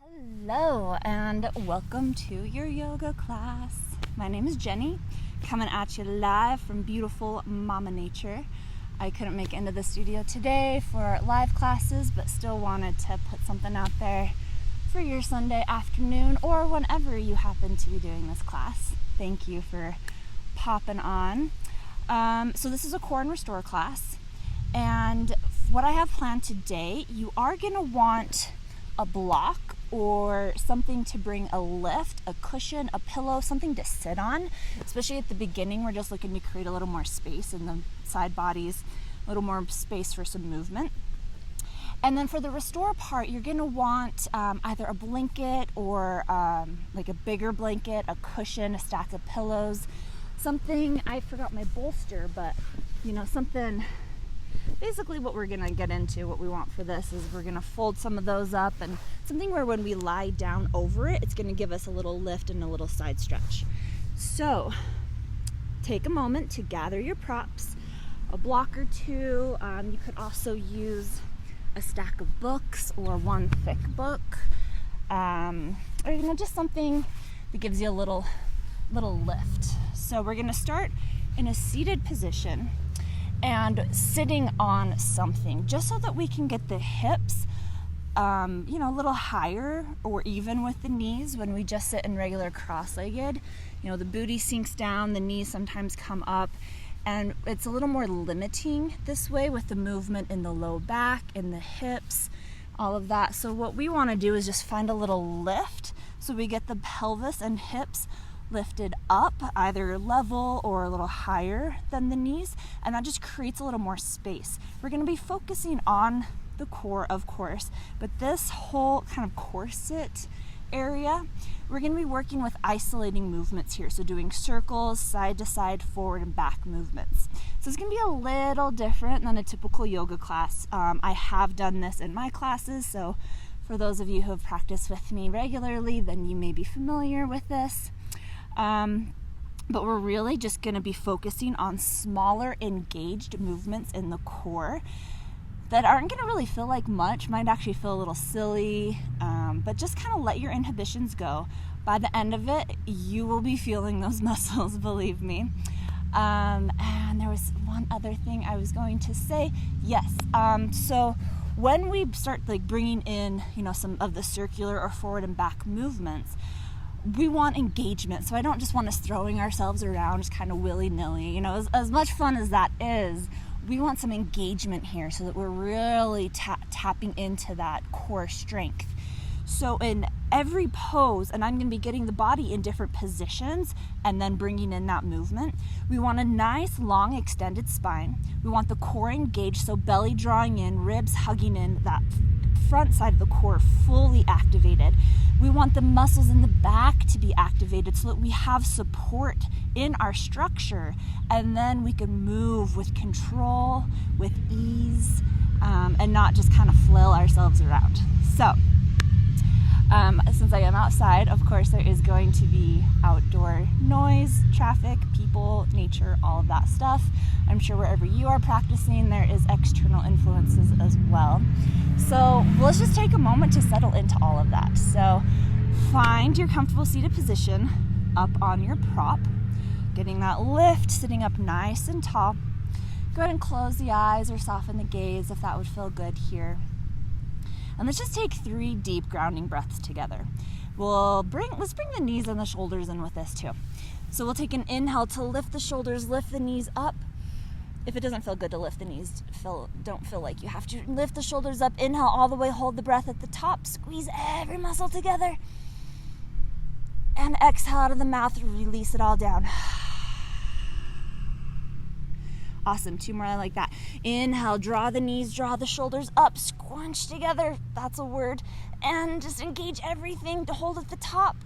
Hello and welcome to your yoga class. My name is Jenny, coming at you live from beautiful Mama Nature. I couldn't make it into the studio today for live classes, but still wanted to put something out there for your Sunday afternoon or whenever you happen to be doing this class. Thank you for popping on. So this is a core and restore class, and what I have planned today, you are going to want a block or something to bring a lift, a cushion, a pillow, something to sit on. Especially at the beginning, we're just looking to create a little more space in the side bodies, a little more space for some movement. And then for the restore part, you're going to want either a blanket or like a bigger blanket, a cushion, a stack of pillows, something. I forgot my bolster, but something. Basically what we're going to get into, what we want for this is we're going to fold some of those up, and something where when we lie down over it, it's going to give us a little lift and a little side stretch. So take a moment to gather your props, a block or two. You could also use a stack of books or one thick book, or just something that gives you a little lift. So we're going to start in a seated position and sitting on something, just so that we can get the hips a little higher or even with the knees. When we just sit in regular cross-legged, the booty sinks down, the knees sometimes come up, and it's a little more limiting this way with the movement in the low back, in the hips, all of that. So what we want to do is just find a little lift so we get the pelvis and hips lifted up, either level or a little higher than the knees, and that just creates a little more space. We're going to be focusing on the core, of course, but this whole kind of corset area, we're going to be working with isolating movements here, so doing circles, side to side, forward and back movements. So it's going to be a little different than a typical yoga class. I have done this in my classes, so for those of you who have practiced with me regularly, then you may be familiar with this. But we're really just going to be focusing on smaller engaged movements in the core that aren't going to really feel like much, might actually feel a little silly, but just kind of let your inhibitions go. By the end of it, you will be feeling those muscles, believe me. And there was one other thing I was going to say. Yes, so when we start bringing in, some of the circular or forward and back movements, we want engagement. So I don't just want us throwing ourselves around just kind of willy-nilly. As much fun as that is, we want some engagement here so that we're really tapping into that core strength. So in every pose, and I'm going to be getting the body in different positions and then bringing in that movement, we want a nice long extended spine. We want the core engaged, so belly drawing in, ribs hugging in, that front side of the core fully activated. We want the muscles in the back to be activated so that we have support in our structure, and then we can move with control, with ease, and not just kind of flail ourselves around. So since I am outside, of course there is going to be outdoor noise, traffic, people, nature, all of that stuff. I'm sure wherever you are practicing, there is external influences as well. So let's just take a moment to settle into all of that. So find your comfortable seated position up on your prop, getting that lift, sitting up nice and tall. Go ahead and close the eyes or soften the gaze if that would feel good here. And let's just take 3 deep grounding breaths together. Let's bring the knees and the shoulders in with this too. So we'll take an inhale to lift the shoulders, lift the knees up. If it doesn't feel good to lift the knees, don't feel like you have to. Lift the shoulders up, inhale all the way, hold the breath at the top, squeeze every muscle together. And exhale out of the mouth, release it all down. Awesome, 2 more like that. Inhale, draw the knees, draw the shoulders up, scrunch together, that's a word, and just engage everything to hold at the top.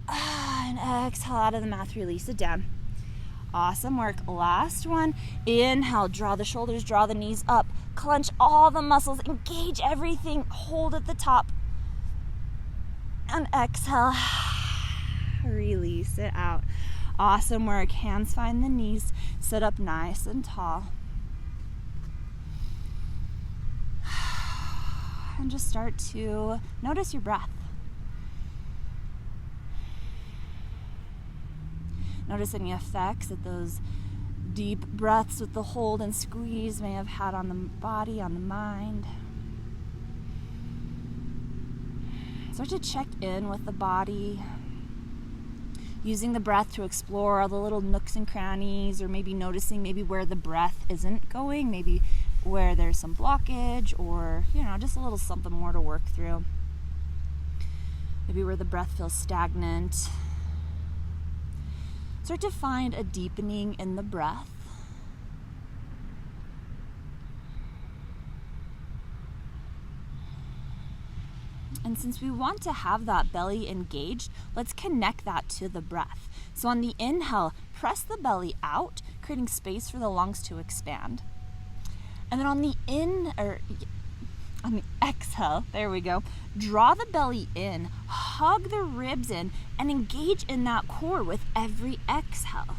And exhale out of the mouth, release it down. Awesome work. Last one. Inhale, draw the shoulders, draw the knees up, clench all the muscles, engage everything, hold at the top. And exhale, release it out. Awesome work. Hands find the knees. Sit up nice and tall. and just start to notice your breath. Notice any effects that those deep breaths with the hold and squeeze may have had on the body, on the mind. Start to check in with the body, using the breath to explore all the little nooks and crannies, or maybe noticing maybe where the breath isn't going, maybe where there's some blockage, or just a little something more to work through. Maybe where the breath feels stagnant. Start to find a deepening in the breath. And since we want to have that belly engaged, let's connect that to the breath. So on the inhale, press the belly out, creating space for the lungs to expand. And then on the exhale, there we go, draw the belly in, hug the ribs in, and engage in that core with every exhale.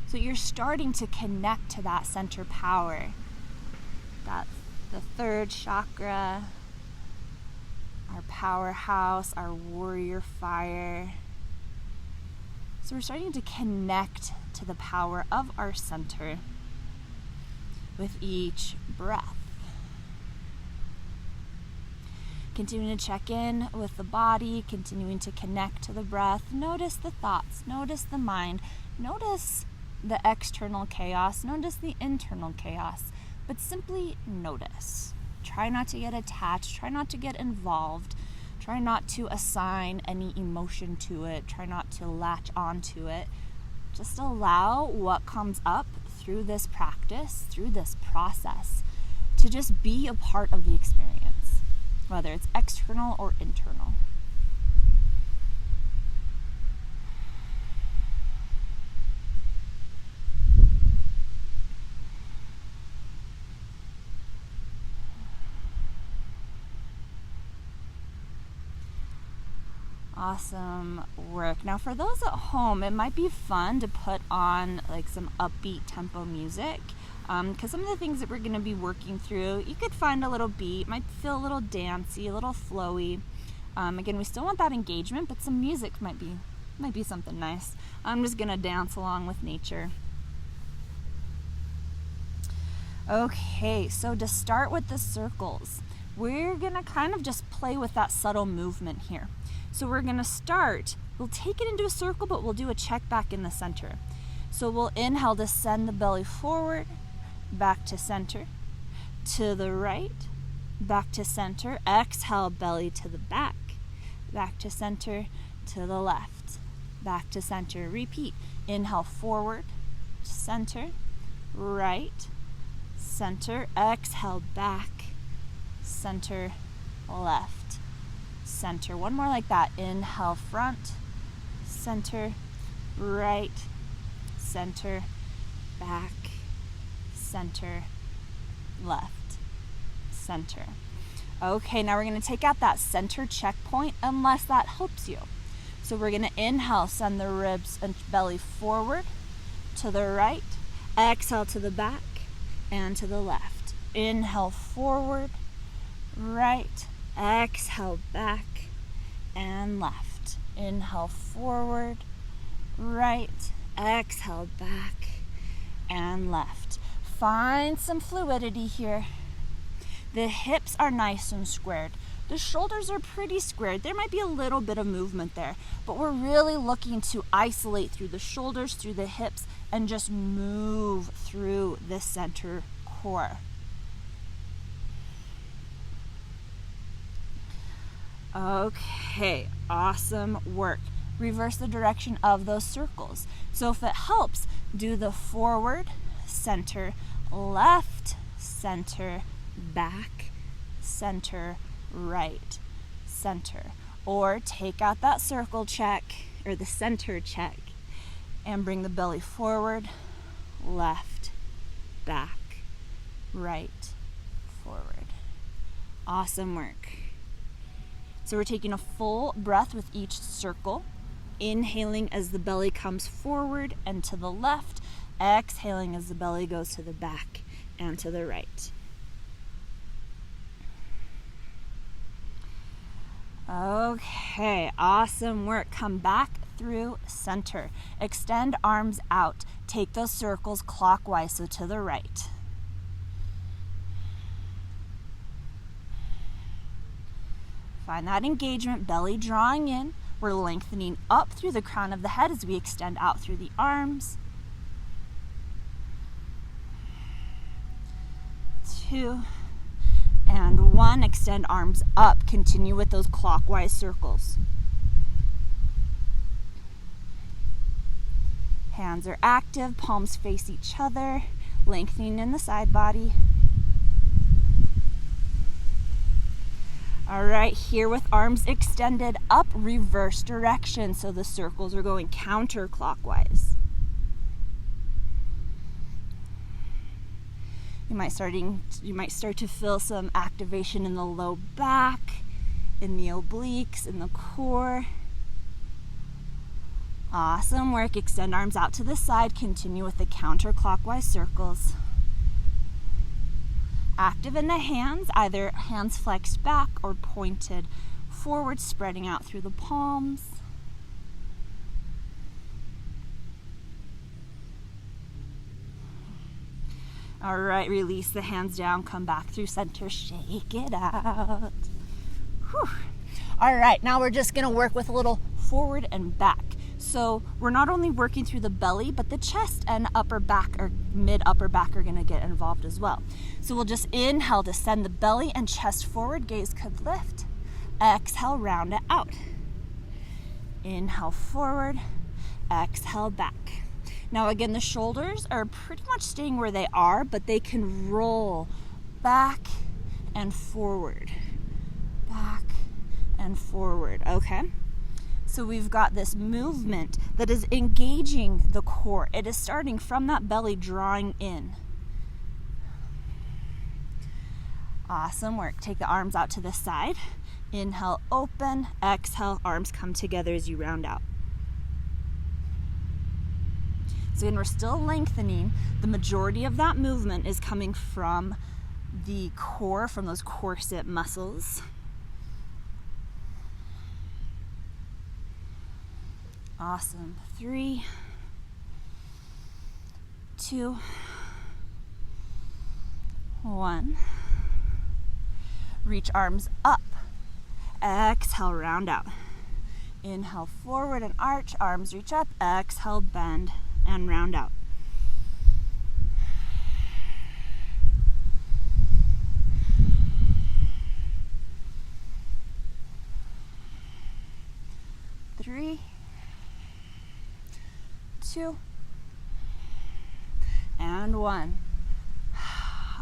So you're starting to connect to that center power. That's the third chakra, our powerhouse, our warrior fire. So we're starting to connect to the power of our center with each breath. Continuing to check in with the body, continuing to connect to the breath. Notice the thoughts, notice the mind, notice the external chaos, notice the internal chaos, but simply notice. Try not to get attached, try not to get involved, try not to assign any emotion to it, try not to latch onto it. Just allow what comes up through this practice, through this process, to just be a part of the experience, whether it's external or internal. Awesome work. Now for those at home, it might be fun to put on like some upbeat tempo music, because some of the things that we're going to be working through, you could find a little beat, might feel a little dancey, a little flowy. Again, we still want that engagement, but some music might be something nice. I'm just going to dance along with nature. Okay, so to start with the circles, we're going to kind of just play with that subtle movement here. So we're going to start, we'll take it into a circle, but we'll do a check back in the center. So we'll inhale to send the belly forward, back to center, to the right, back to center. Exhale, belly to the back to center, to the left, back to center. Repeat. Inhale forward, center, right, center. Exhale, back, center, left, center. One more like that. Inhale, front, center, right, center, back, center, left, center. Okay, now we're going to take out that center checkpoint unless that helps you. So we're going to inhale, send the ribs and belly forward, to the right. Exhale to the back and to the left. Inhale forward, right. Exhale back and left. Inhale forward, right. Exhale back and left. Find some fluidity here. The hips are nice and squared. The shoulders are pretty squared. There might be a little bit of movement there, but we're really looking to isolate through the shoulders, through the hips, and just move through the center core. Okay, awesome work. Reverse the direction of those circles. So if it helps, do the forward, center, left, center, back, center, right, center. Or take out that circle check, or the center check, and bring the belly forward, left, back, right, forward. Awesome work. So we're taking a full breath with each circle, inhaling as the belly comes forward and to the left, exhaling as the belly goes to the back and to the right. Okay, awesome work. Come back through center. Extend arms out. Take those circles clockwise, so to the right. Find that engagement, belly drawing in. We're lengthening up through the crown of the head as we extend out through the arms. 2 and 1. Extend arms up. Continue with those clockwise circles. Hands are active, palms face each other, lengthening in the side body. All right, here with arms extended up, reverse direction, so the circles are going counterclockwise. You might start to feel some activation in the low back, in the obliques, in the core. Awesome work. Extend arms out to the side. Continue with the counterclockwise circles. Active in the hands, either hands flexed back or pointed forward, spreading out through the palms. All right, release the hands down, come back through center, shake it out. Whew. All right, now we're just gonna work with a little forward and back. So we're not only working through the belly, but the chest and upper back or mid upper back are gonna get involved as well. So we'll just inhale to send the belly and chest forward, gaze could lift. Exhale, round it out. Inhale forward, exhale back. Now again, the shoulders are pretty much staying where they are, but they can roll back and forward, back and forward, okay? So we've got this movement that is engaging the core. It is starting from that belly, drawing in. Awesome work. Take the arms out to the side. Inhale, open. Exhale, arms come together as you round out. So again, we're still lengthening. The majority of that movement is coming from the core, from those corset muscles. Awesome. 3, 2, 1. Reach arms up. Exhale, round out. Inhale, forward and arch. Arms reach up. Exhale, bend and round out. Three, 2, and 1.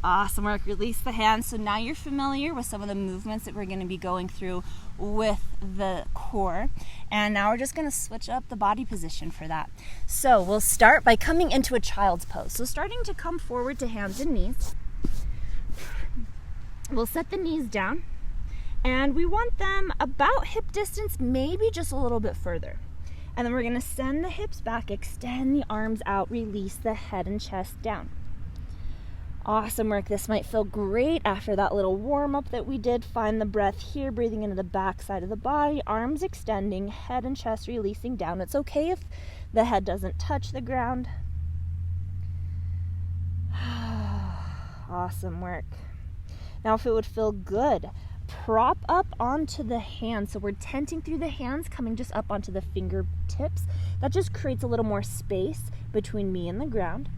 Awesome work. Release the hands. So now you're familiar with some of the movements that we're going to be going through with the core. And now we're just going to switch up the body position for that. So we'll start by coming into a child's pose. So starting to come forward to hands and knees. We'll set the knees down. And we want them about hip distance, maybe just a little bit further. And then we're going to send the hips back, extend the arms out, release the head and chest down. Awesome work. This might feel great after that little warm-up that we did. Find the breath here, breathing into the back side of the body, arms extending, head and chest releasing down. It's okay if the head doesn't touch the ground. Awesome work. Now if it would feel good, prop up onto the hands. So we're tenting through the hands, coming just up onto the fingertips. That just creates a little more space between me and the ground.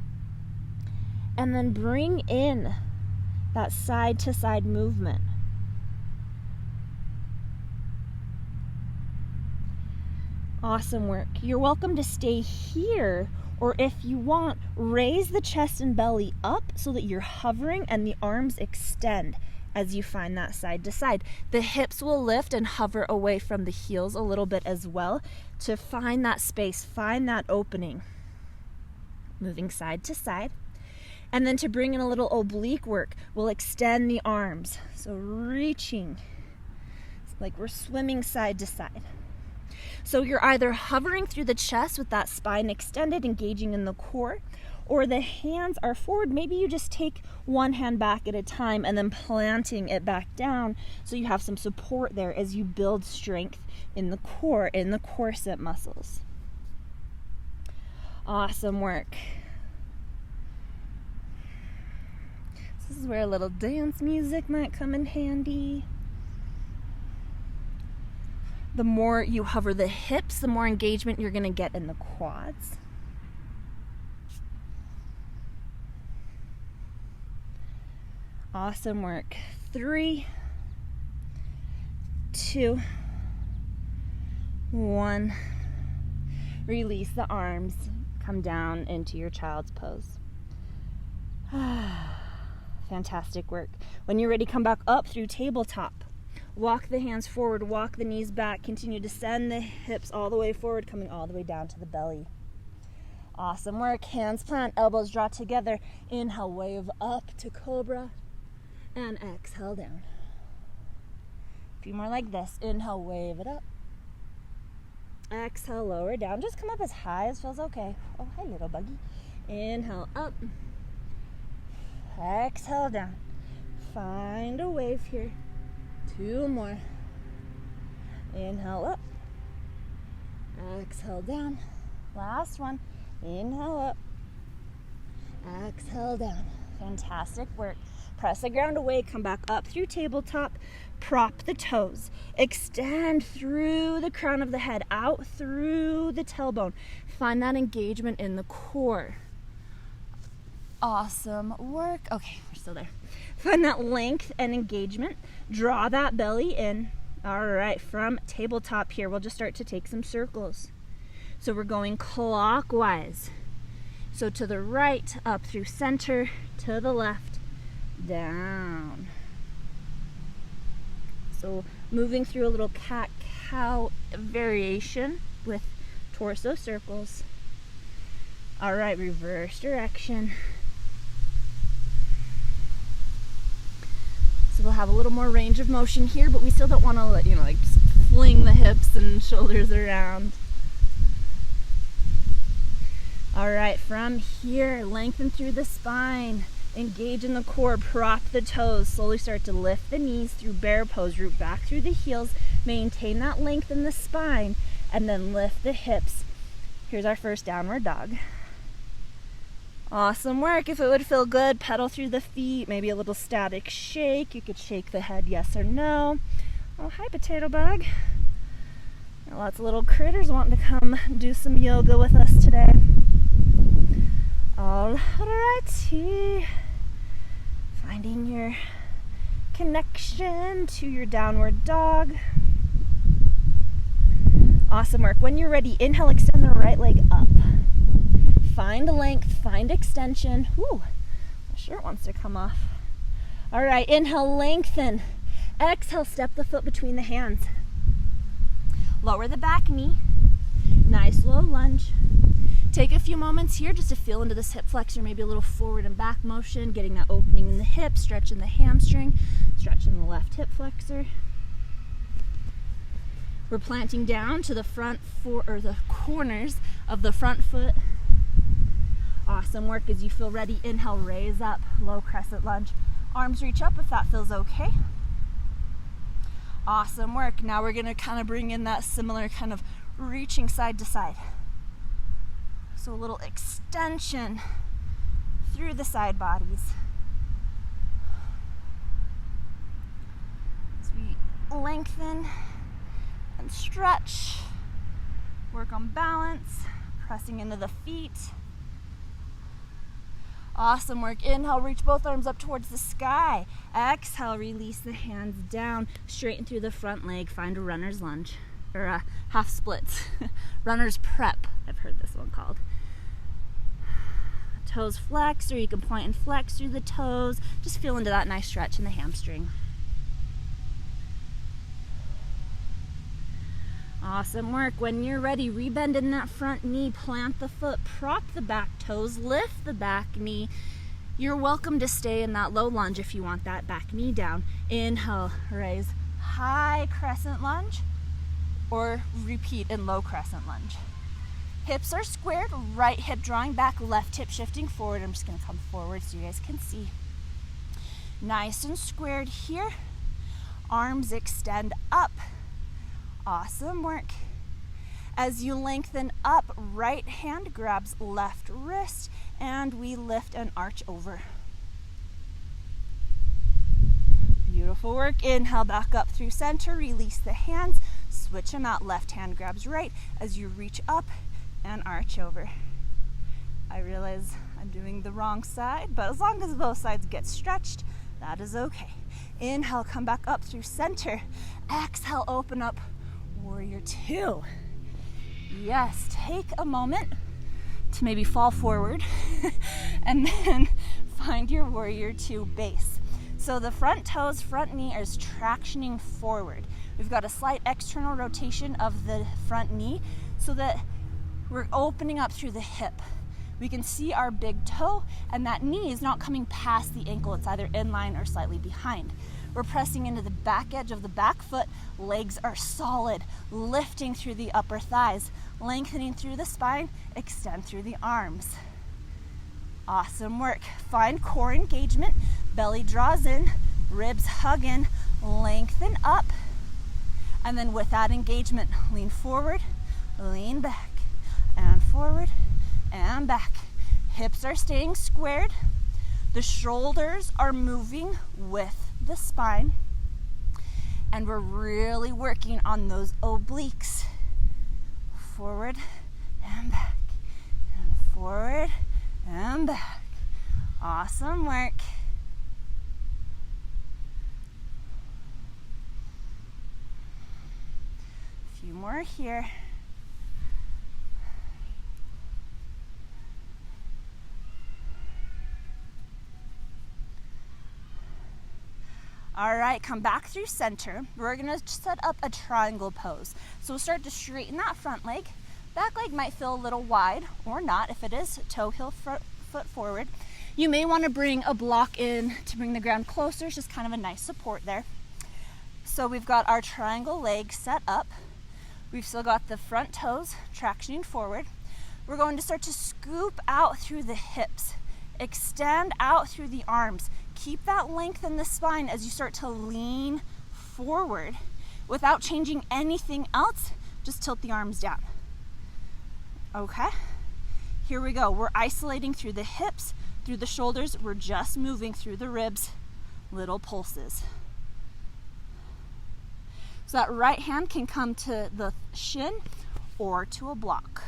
And then bring in that side to side movement. Awesome work. You're welcome to stay here, or if you want, raise the chest and belly up so that you're hovering and the arms extend as you find that side to side. The hips will lift and hover away from the heels a little bit as well to find that space, find that opening. Moving side to side. And then to bring in a little oblique work, we'll extend the arms. So reaching, it's like we're swimming side to side. So you're either hovering through the chest with that spine extended, engaging in the core, or the hands are forward, maybe you just take one hand back at a time and then planting it back down so you have some support there as you build strength in the core, in the corset muscles. Awesome work. This is where a little dance music might come in handy. The more you hover the hips, the more engagement you're going to get in the quads. Awesome work. 3, 2, 1. Release the arms. Come down into your child's pose. Fantastic work. When you're ready, come back up through tabletop. Walk the hands forward, walk the knees back. Continue to send the hips all the way forward, coming all the way down to the belly. Awesome work. Hands plant, elbows draw together. Inhale, wave up to cobra. And exhale down. A few more like this. Inhale, wave it up. Exhale, lower down. Just come up as high as feels okay. Oh, hi, little buggy. Inhale, up. Exhale, down. Find a wave here. 2 more. Inhale, up. Exhale, down. Last one. Inhale, up. Exhale, down. Fantastic work. Press the ground away, come back up through tabletop, prop the toes, extend through the crown of the head, out through the tailbone. Find that engagement in the core. Awesome work. Okay, we're still there. Find that length and engagement. Draw that belly in. All right, from tabletop here, we'll just start to take some circles. So we're going clockwise. So to the right, up through center, to the left, down. So moving through a little cat-cow variation with torso circles. All right, reverse direction. So we'll have a little more range of motion here, but we still don't want to, like fling the hips and shoulders around. All right, from here, lengthen through the spine. Engage in the core, prop the toes, slowly start to lift the knees through bear pose, root back through the heels, maintain that length in the spine, and then lift the hips. Here's our first downward dog. Awesome work. If it would feel good, pedal through the feet, maybe a little static shake. You could shake the head yes or no. Oh, hi, potato bug. Lots of little critters wanting to come do some yoga with us today. All righty. Finding your connection to your downward dog. Awesome work. When you're ready, inhale, extend the right leg up. Find length, find extension. Whew, my shirt wants to come off. All right, inhale, lengthen. Exhale, step the foot between the hands. Lower the back knee. Nice low lunge. Take a few moments here just to feel into this hip flexor, maybe a little forward and back motion, getting that opening in the hip, stretching the hamstring, stretching the left hip flexor. We're planting down to the front or the corners of the front foot. Awesome work. As you feel ready, inhale, raise up, low crescent lunge. Arms reach up if that feels okay. Awesome work. Now we're going to kind of bring in that similar kind of reaching side to side. So a little extension through the side bodies. As we lengthen and stretch, work on balance, pressing into the feet. Awesome work. Inhale, reach both arms up towards the sky. Exhale, release the hands down, straighten through the front leg, find a runner's lunge, or a half splits. Runner's prep, I've heard this one called. Toes flex, or you can point and flex through the toes. Just feel into that nice stretch in the hamstring. Awesome work. When you're ready, rebend in that front knee, plant the foot, prop the back toes, lift the back knee. You're welcome to stay in that low lunge if you want that back knee down. Inhale, raise, high crescent lunge, or repeat in low crescent lunge. Hips are squared, right hip drawing back, left hip shifting forward. I'm just gonna come forward so you guys can see. Nice and squared here. Arms extend up. Awesome work. As you lengthen up, right hand grabs left wrist, and we lift and arch over. Beautiful work. Inhale back up through center, release the hands, switch them out. Left hand grabs right as you reach up and arch over. I realize I'm doing the wrong side, but as long as both sides get stretched, that is okay. Inhale, come back up through center. Exhale, open up, warrior two. Yes, take a moment to maybe fall forward and then find your warrior two base. So the front toes, front knee is tractioning forward. We've got a slight external rotation of the front knee so that we're opening up through the hip. We can see our big toe, and that knee is not coming past the ankle. It's either in line or slightly behind. We're pressing into the back edge of the back foot. Legs are solid, lifting through the upper thighs, lengthening through the spine, extend through the arms. Awesome work. Find core engagement. Belly draws in, ribs hug in, lengthen up, and then with that engagement, lean forward, lean back, and forward, and back. Hips are staying squared. The shoulders are moving with the spine, and we're really working on those obliques. Forward and back, and forward and back. Awesome work. A few more here. All right, come back through center. We're gonna set up a triangle pose. So we'll start to straighten that front leg. Back leg might feel a little wide or not. If it is, toe, heel, foot forward. You may wanna bring a block in to bring the ground closer. It's just kind of a nice support there. So we've got our triangle leg set up. We've still got the front toes tractioning forward. We're going to start to scoop out through the hips. Extend out through the arms. Keep that length in the spine as you start to lean forward without changing anything else. Just tilt the arms down. Okay, here we go. We're isolating through the hips, through the shoulders. We're just moving through the ribs, little pulses. So that right hand can come to the shin or to a block.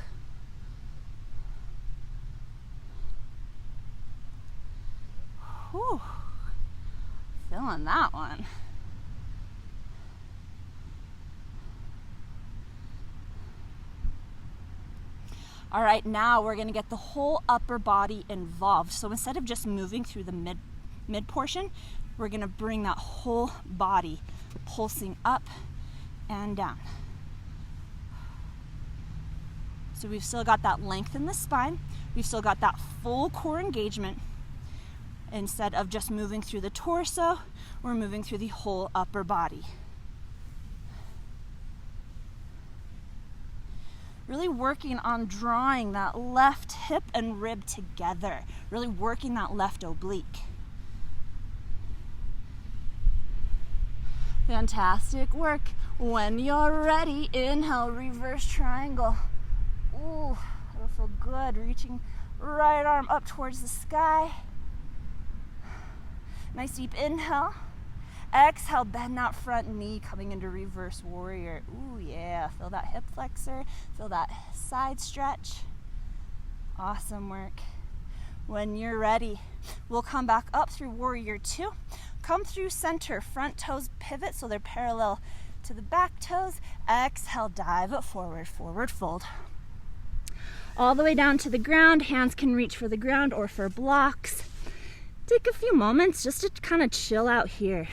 Whew, feeling that one. All right, now we're gonna get the whole upper body involved. So instead of just moving through the mid portion, we're gonna bring that whole body pulsing up and down. So we've still got that length in the spine. We've still got that full core engagement. Instead of just moving through the torso, we're moving through the whole upper body. Really working on drawing that left hip and rib together. Really working that left oblique. Fantastic work. When you're ready, inhale, reverse triangle. Ooh, that'll feel good. Reaching right arm up towards the sky. Nice deep inhale. Exhale, bend that front knee, coming into reverse warrior. Ooh, yeah, feel that hip flexor, feel that side stretch. Awesome work. When you're ready, we'll come back up through warrior two. Come through center, front toes pivot so they're parallel to the back toes. Exhale, dive it forward, forward fold. All the way down to the ground. Hands can reach for the ground or for blocks. Take a few moments just to kind of chill out here.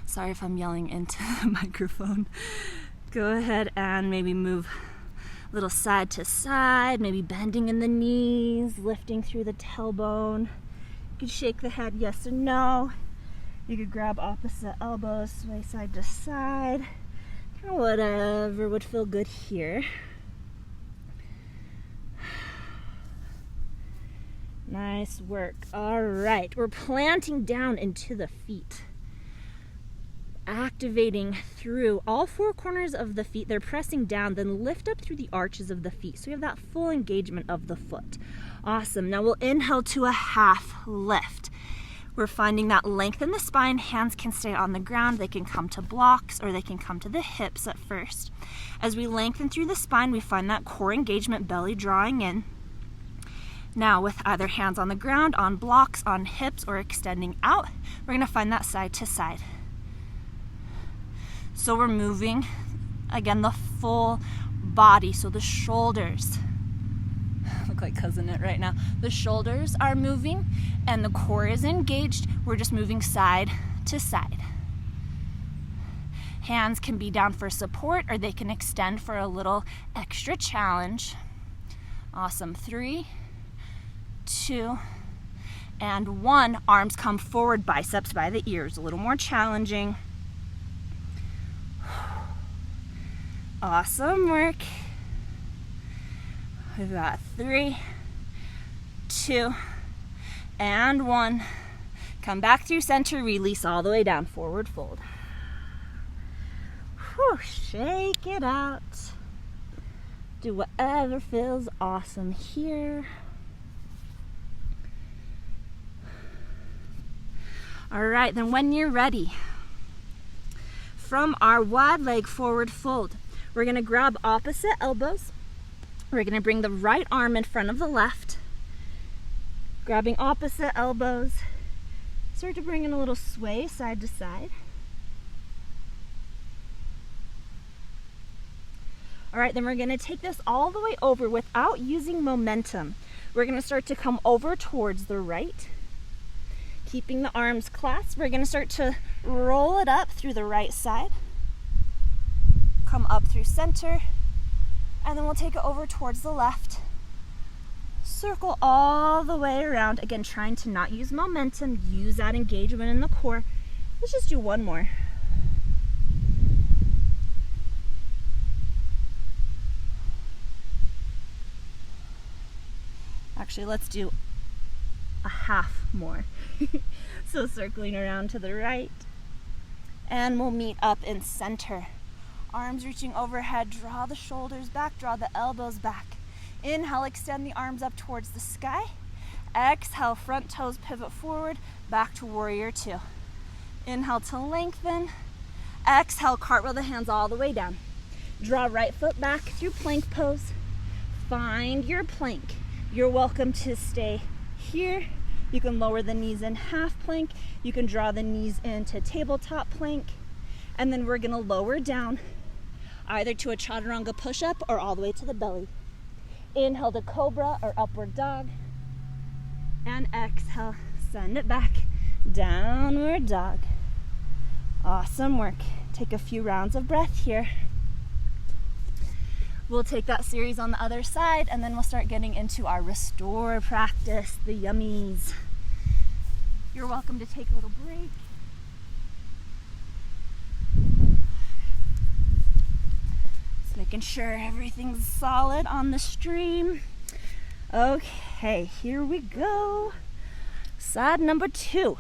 Sorry if I'm yelling into the microphone. Go ahead and maybe move a little side to side, maybe bending in the knees, lifting through the tailbone. You could shake the head yes or no. You could grab opposite elbows, sway side to side. Kind of whatever would feel good here. Nice work. All right, we're planting down into the feet. Activating through all four corners of the feet. They're pressing down, then lift up through the arches of the feet. So you have that full engagement of the foot. Awesome. Now we'll inhale to a half lift. We're finding that length in the spine. Hands can stay on the ground. They can come to blocks or they can come to the hips at first. As we lengthen through the spine, we find that core engagement, belly drawing in. Now with either hands on the ground, on blocks, on hips, or extending out, we're going to find that side to side. So we're moving, again, the full body. So the shoulders, look like Cousin It right now. The shoulders are moving and the core is engaged. We're just moving side to side. Hands can be down for support or they can extend for a little extra challenge. Awesome. 3, 2, and 1. Arms come forward, biceps by the ears. A little more challenging. Awesome work. We've got 3, 2, and 1. Come back through center, release all the way down, forward fold. Whew, shake it out. Do whatever feels awesome here. All right, then when you're ready, from our wide leg forward fold, we're going to grab opposite elbows. We're going to bring the right arm in front of the left, grabbing opposite elbows. Start to bring in a little sway side to side. All right, then we're going to take this all the way over without using momentum. We're going to start to come over towards the right, keeping the arms clasped. We're going to start to roll it up through the right side. Come up through center, and then we'll take it over towards the left. Circle all the way around. Again, trying to not use momentum, use that engagement in the core. Let's just do one more. Actually, let's do a half more. So circling around to the right, and we'll meet up in center. Arms reaching overhead, draw the shoulders back, draw the elbows back. Inhale, extend the arms up towards the sky. Exhale, front toes pivot forward, back to warrior 2. Inhale to lengthen. Exhale, cartwheel the hands all the way down. Draw right foot back through plank pose. Find your plank. You're welcome to stay here. You can lower the knees in half plank. You can draw the knees into tabletop plank. And then we're gonna lower down either to a chaturanga push-up or all the way to the belly. Inhale to cobra or upward dog. And exhale, send it back, downward dog. Awesome work. Take a few rounds of breath here. We'll take that series on the other side, and then we'll start getting into our restore practice, the yummies. You're welcome to take a little break. Just making sure everything's solid on the stream. Okay, here we go. Side number 2.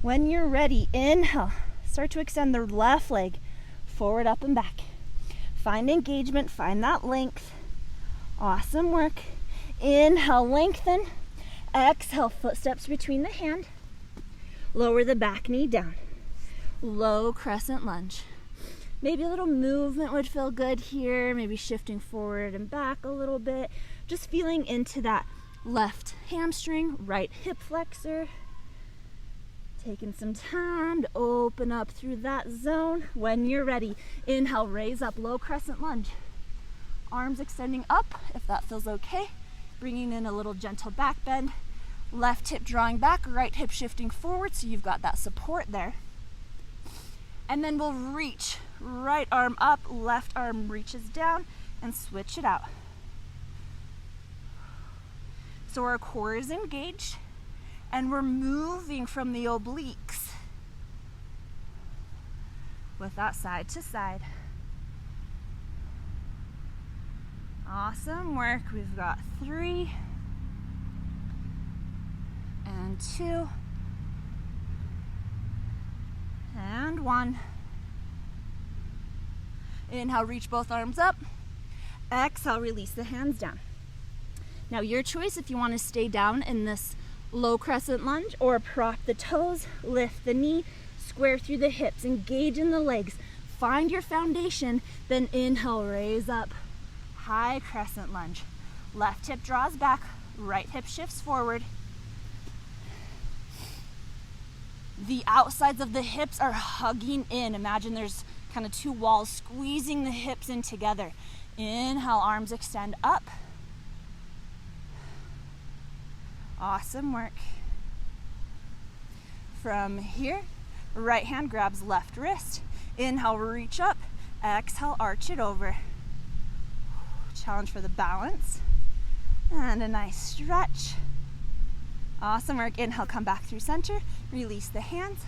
When you're ready, inhale. Start to extend the left leg forward, up, and back. Find engagement, find that length. Awesome work. Inhale, lengthen. Exhale, footsteps between the hand. Lower the back knee down. Low crescent lunge. Maybe a little movement would feel good here. Maybe shifting forward and back a little bit. Just feeling into that left hamstring, right hip flexor. Taking some time to open up through that zone. When you're ready, inhale, raise up, low crescent lunge. Arms extending up, if that feels okay. Bringing in a little gentle back bend. Left hip drawing back, right hip shifting forward, so you've got that support there. And then we'll reach, right arm up, left arm reaches down, and switch it out. So our core is engaged. And we're moving from the obliques with that side to side. Awesome work. We've got 3, and 2, and 1. Inhale, reach both arms up. Exhale, release the hands down. Now your choice if you want to stay down in this low crescent lunge or prop the toes, lift the knee, square through the hips, engage in the legs. Find your foundation, then inhale, raise up, high crescent lunge. Left hip draws back, right hip shifts forward. The outsides of the hips are hugging in. Imagine there's kind of two walls squeezing the hips in together. Inhale, arms extend up. Awesome work. From here, right hand grabs left wrist. Inhale, reach up. Exhale, arch it over. Challenge for the balance. And a nice stretch. Awesome work. Inhale, come back through center. Release the hands.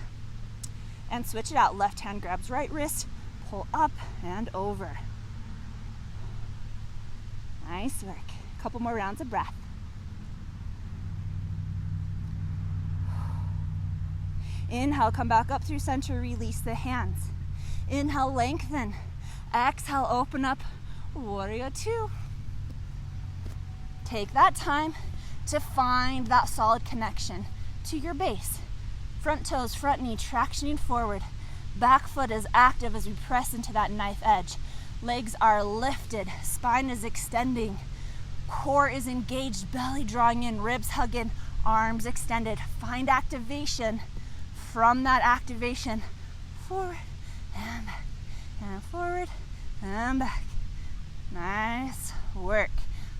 And switch it out. Left hand grabs right wrist. Pull up and over. Nice work. A couple more rounds of breath. Inhale, come back up through center, release the hands. Inhale, lengthen. Exhale, open up, warrior 2. Take that time to find that solid connection to your base. Front toes, front knee, tractioning forward. Back foot is active as we press into that knife edge. Legs are lifted, spine is extending. Core is engaged, belly drawing in, ribs hugging, arms extended. Find activation. From that activation, forward and back, and forward and back. Nice work.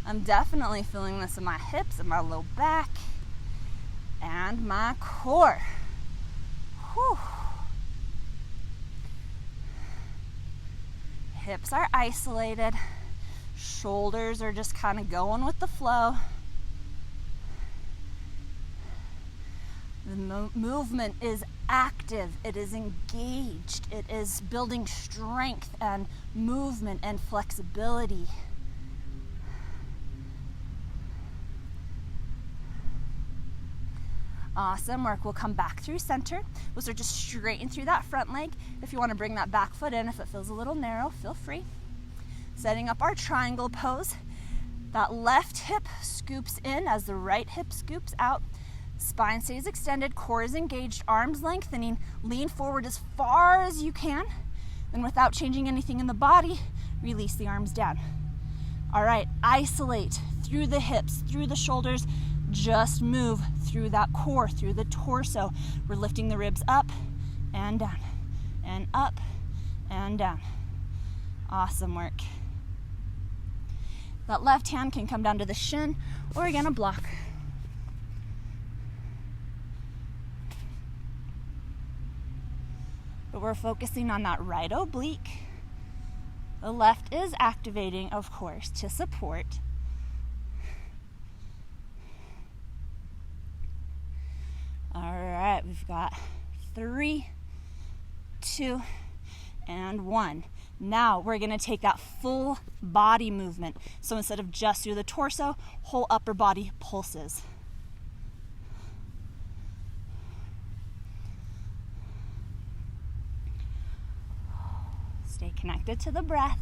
I'm definitely feeling this in my hips and my low back and my core. Whew. Hips are isolated. Shoulders are just kind of going with the flow. The movement is active, it is engaged, it is building strength and movement and flexibility. Awesome work. We'll come back through center. We'll start to straighten through that front leg. If you want to bring that back foot in, if it feels a little narrow, feel free. Setting up our triangle pose. That left hip scoops in as the right hip scoops out. Spine stays extended, core is engaged, arms lengthening. Lean forward as far as you can. Then without changing anything in the body, release the arms down. All right, isolate through the hips, through the shoulders. Just move through that core, through the torso. We're lifting the ribs up and down, and up and down. Awesome work. That left hand can come down to the shin, or again, a block. But we're focusing on that right oblique. The left is activating, of course, to support. All right, we've got 3, 2, and 1. Now we're gonna take that full body movement. So instead of just through the torso, whole upper body pulses. Stay connected to the breath.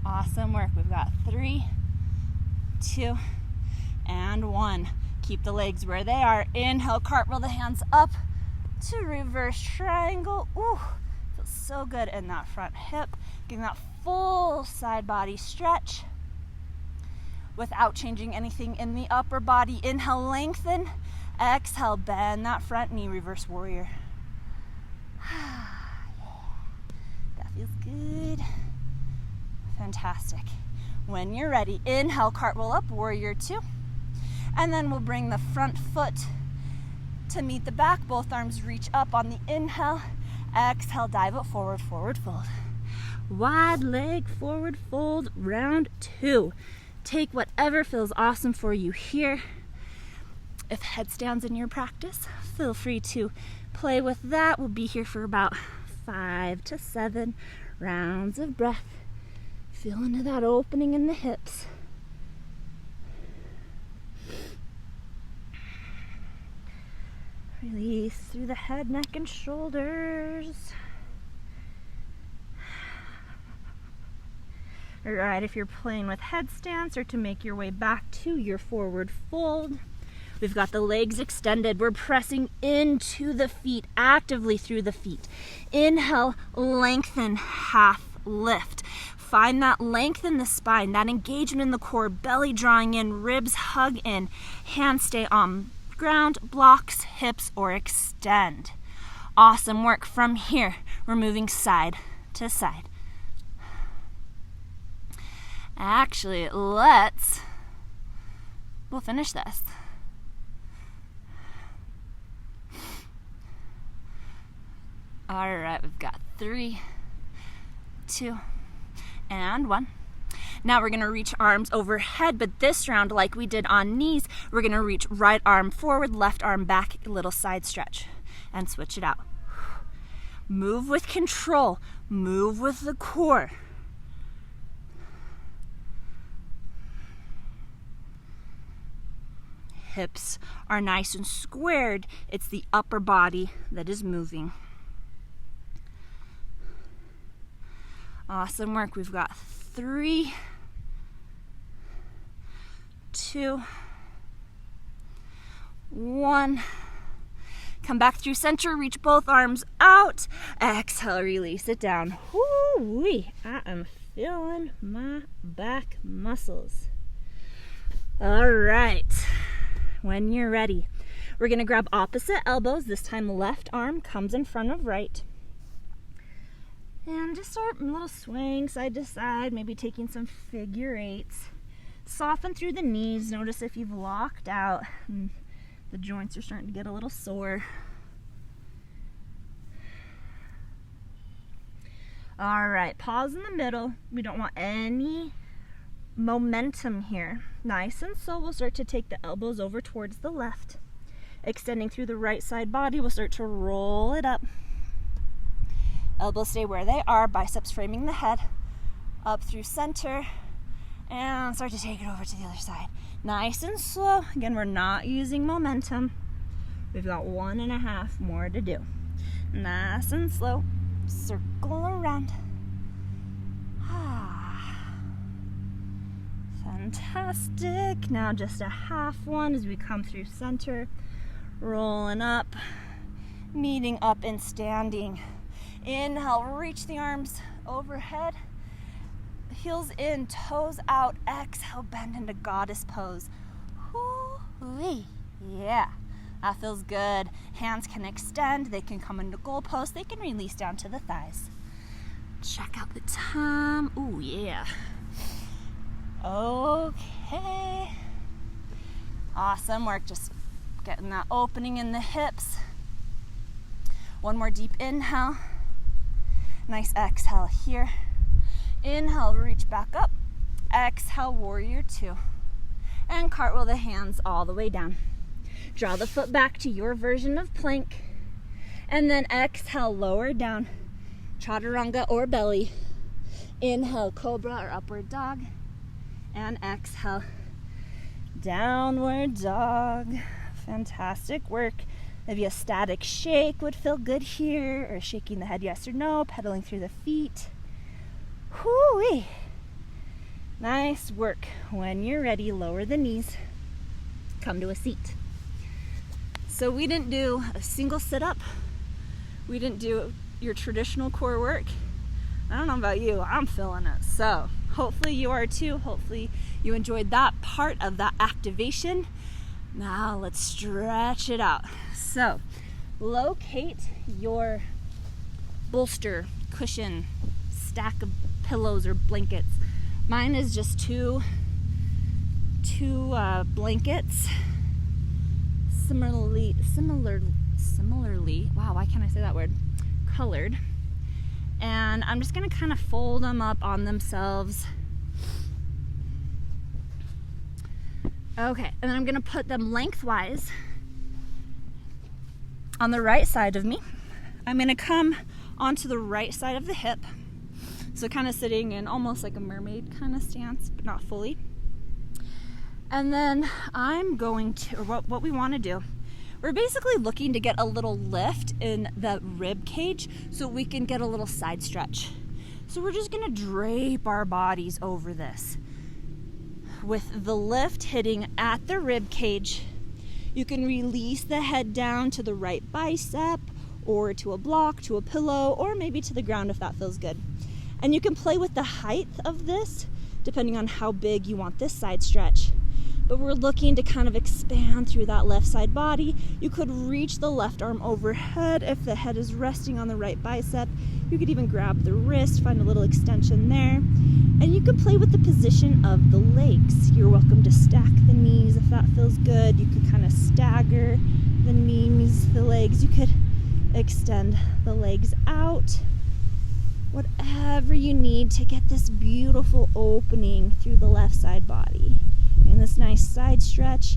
Awesome work. We've got 3, 2, and 1. Keep the legs where they are. Inhale, cartwheel the hands up to reverse triangle. Ooh, feels so good in that front hip. Getting that full side body stretch without changing anything in the upper body. Inhale, lengthen. Exhale, bend that front knee, reverse warrior. Yeah, that feels good. Fantastic. When you're ready, inhale, cartwheel up, warrior 2. And then we'll bring the front foot to meet the back. Both arms reach up on the inhale. Exhale, dive it forward, forward fold. Wide leg, forward fold, round 2. Take whatever feels awesome for you here. If headstands in your practice, feel free to play with that. We'll be here for about 5 to 7 rounds of breath. Feel into that opening in the hips. Release through the head, neck, and shoulders. Alright, if you're playing with headstands or to make your way back to your forward fold, we've got the legs extended. We're pressing into the feet, actively through the feet. Inhale, lengthen, half lift. Find that length in the spine, that engagement in the core, belly drawing in, ribs hug in, hands stay on ground, blocks, hips, or extend. Awesome work. From here, we're moving side to side. Actually, we'll finish this. All right, we've got 3, 2, and 1. Now we're gonna reach arms overhead, but this round, like we did on knees, we're gonna reach right arm forward, left arm back, a little side stretch, and switch it out. Move with control, move with the core. Hips are nice and squared. It's the upper body that is moving. Awesome work. We've got 3, 2, 1. Come back through center, reach both arms out. Exhale, release it down. Woo-wee. I am feeling my back muscles. All right. When you're ready, we're gonna grab opposite elbows. This time left arm comes in front of right. And just start a little swing side to side, maybe taking some figure eights. Soften through the knees. Notice if you've locked out and the joints are starting to get a little sore. All right, pause in the middle. We don't want any momentum here. Nice and slow, we'll start to take the elbows over towards the left. Extending through the right side body, we'll start to roll it up. Elbows stay where they are, biceps framing the head. Up through center, and start to take it over to the other side. Nice and slow. Again, we're not using momentum. We've got 1.5 more to do. Nice and slow. Circle around. Fantastic. Now just a half one as we come through center. Rolling up, meeting up and standing. Inhale, reach the arms overhead. Heels in, toes out. Exhale, bend into goddess pose. Woo-wee. Yeah, that feels good. Hands can extend, they can come into goalposts, they can release down to the thighs. Check out the time. Ooh, yeah. Okay. Awesome work, just getting that opening in the hips. One more deep inhale. Nice exhale here. Inhale, reach back up. Exhale, warrior 2. And cartwheel the hands all the way down. Draw the foot back to your version of plank. And then exhale, lower down. Chaturanga or belly. Inhale, cobra or upward dog. And exhale, downward dog. Fantastic work. Maybe a static shake would feel good here, or shaking the head yes or no, pedaling through the feet. Whoo-wee. Nice work. When you're ready, lower the knees. Come to a seat. So we didn't do a single sit-up. We didn't do your traditional core work. I don't know about you, I'm feeling it. So hopefully you are too. Hopefully you enjoyed that part of that activation. Now let's stretch it out. So locate your bolster, cushion, stack of pillows or blankets. Mine is just two blankets. Similarly, wow, why can't I say that word? Colored. And I'm just gonna kind of fold them up on themselves. Okay, and then I'm gonna put them lengthwise on the right side of me. I'm gonna come onto the right side of the hip. So kind of sitting in almost like a mermaid kind of stance, but not fully. And then I'm going to, or what we want to do, we're basically looking to get a little lift in the rib cage so we can get a little side stretch. So we're just going to drape our bodies over this. With the lift hitting at the rib cage, you can release the head down to the right bicep or to a block, to a pillow, or maybe to the ground if that feels good. And you can play with the height of this depending on how big you want this side stretch. But we're looking to kind of expand through that left side body. You could reach the left arm overhead if the head is resting on the right bicep. You could even grab the wrist, find a little extension there. And you can play with the position of the legs. You're welcome to stack the knees if that feels good. You could kind of stagger the knees, the legs. You could extend the legs out. Whatever you need to get this beautiful opening through the left side body. And this nice side stretch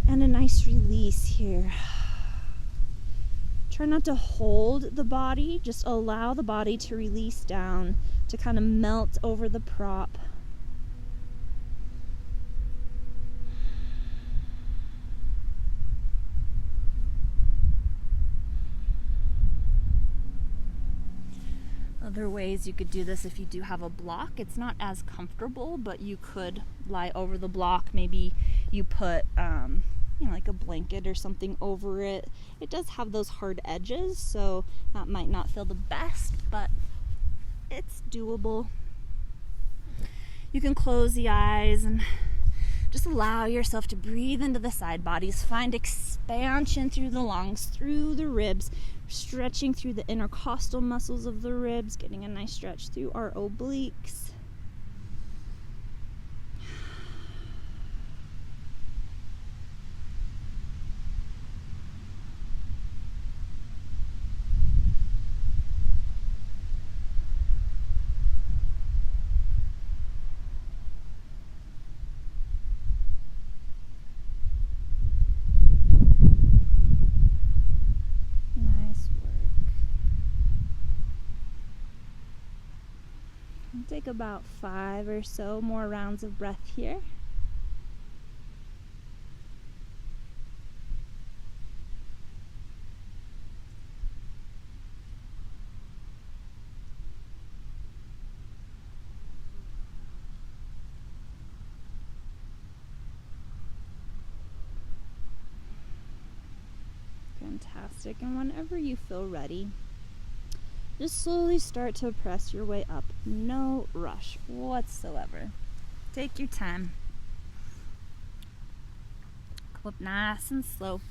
and a nice release here. Try not to hold the body, just allow the body to release down, to kind of melt over the prop. Other ways you could do this if you do have a block. It's not as comfortable, but you could lie over the block. Maybe you put like a blanket or something over it. It does have those hard edges, so that might not feel the best, but it's doable. You can close the eyes and just allow yourself to breathe into the side bodies. Find expansion through the lungs, through the ribs, stretching through the intercostal muscles of the ribs, getting a nice stretch through our obliques. Take about 5 or so more rounds of breath here. Fantastic. And whenever you feel ready, just slowly start to press your way up. No rush whatsoever. Take your time. Come up nice and slow.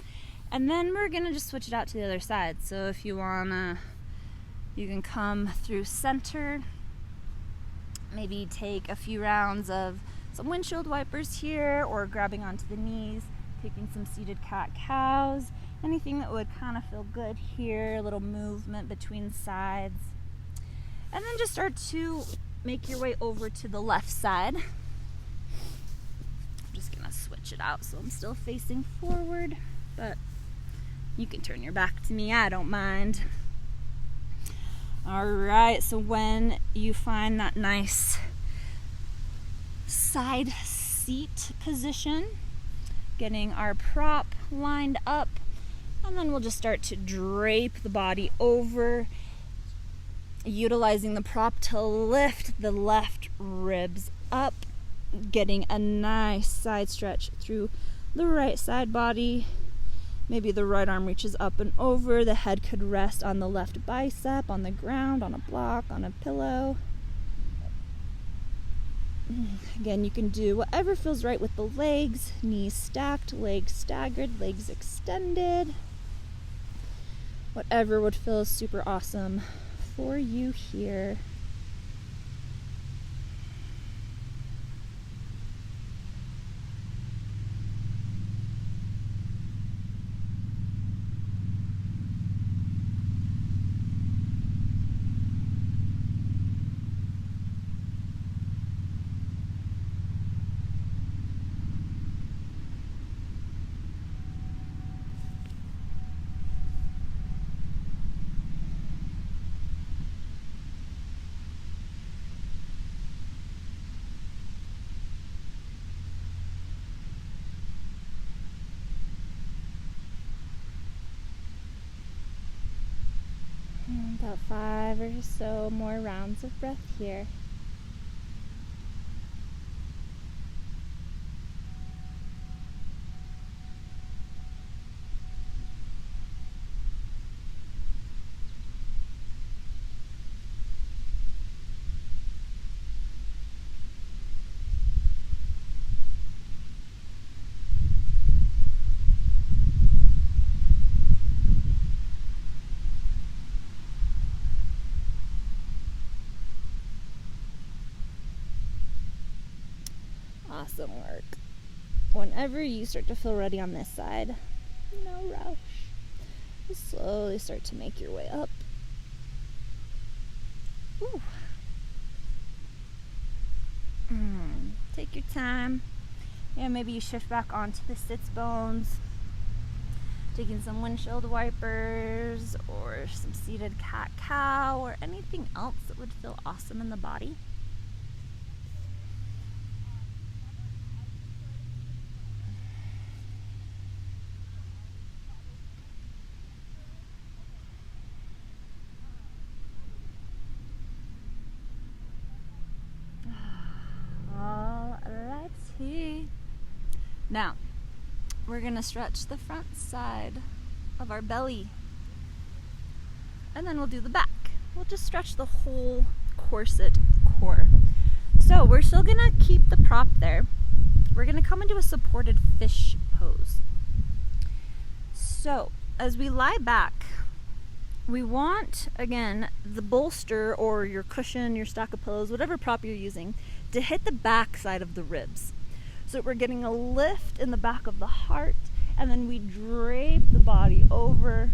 And then we're going to just switch it out to the other side. So if you want to, you can come through center. Maybe take a few rounds of some windshield wipers here, or grabbing onto the knees, taking some seated cat-cows. Anything that would kind of feel good here, a little movement between sides. And then just start to make your way over to the left side. I'm just gonna switch it out so I'm still facing forward, but you can turn your back to me, I don't mind. All right, so when you find that nice side seat position, getting our prop lined up, and then we'll just start to drape the body over, utilizing the prop to lift the left ribs up, getting a nice side stretch through the right side body. Maybe the right arm reaches up and over. The head could rest on the left bicep, on the ground, on a block, on a pillow. Again, you can do whatever feels right with the legs. Knees stacked, legs staggered, legs extended. Whatever would feel super awesome for you here. About 5 or so more rounds of breath here. Awesome work. Whenever you start to feel ready on this side, no rush. Just slowly start to make your way up. Ooh. Take your time. Yeah, maybe you shift back onto the sits bones. Taking some windshield wipers or some seated cat-cow or anything else that would feel awesome in the body. Alrighty. Now, we're going to stretch the front side of our belly. And then we'll do the back. We'll just stretch the whole corset core. So we're still going to keep the prop there. We're going to come into a supported fish pose. So as we lie back, we want, again, the bolster or your cushion, your stack of pillows, whatever prop you're using, to hit the back side of the ribs. So we're getting a lift in the back of the heart, and then we drape the body over.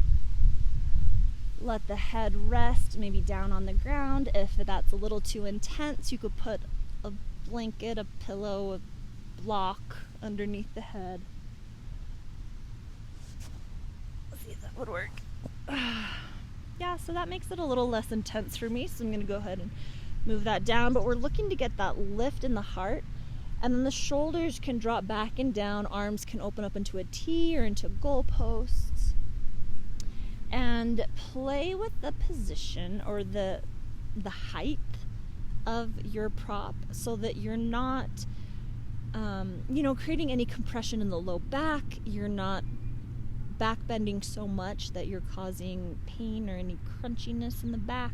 Let the head rest, maybe down on the ground. If that's a little too intense, you could put a blanket, a pillow, a block underneath the head. Let's see if that would work. Yeah, so that makes it a little less intense for me, so I'm going to go ahead and move that down. But we're looking to get that lift in the heart, and then the shoulders can drop back and down, arms can open up into a T or into goalposts. And play with the position or the height of your prop so that you're not, creating any compression in the low back. You're not back bending so much that you're causing pain or any crunchiness in the back.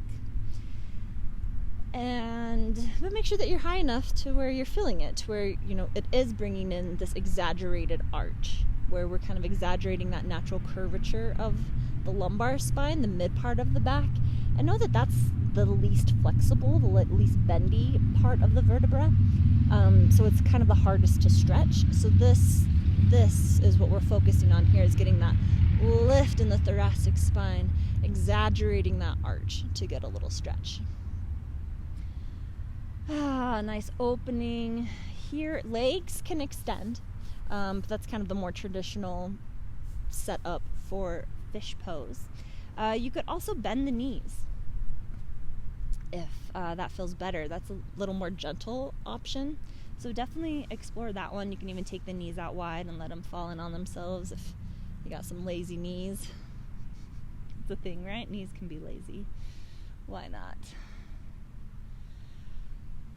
But make sure that you're high enough to where you're feeling it, to where, it is bringing in this exaggerated arch, where we're kind of exaggerating that natural curvature of the lumbar spine, the mid part of the back. And know that that's the least flexible, the least bendy part of the vertebra. So it's kind of the hardest to stretch. So this is what we're focusing on here, is getting that lift in the thoracic spine, exaggerating that arch to get a little stretch. Nice opening here. Legs can extend, but that's kind of the more traditional setup for fish pose. You could also bend the knees if that feels better. That's a little more gentle option. So definitely explore that one. You can even take the knees out wide and let them fall in on themselves if you got some lazy knees. It's a thing, right? Knees can be lazy. Why not?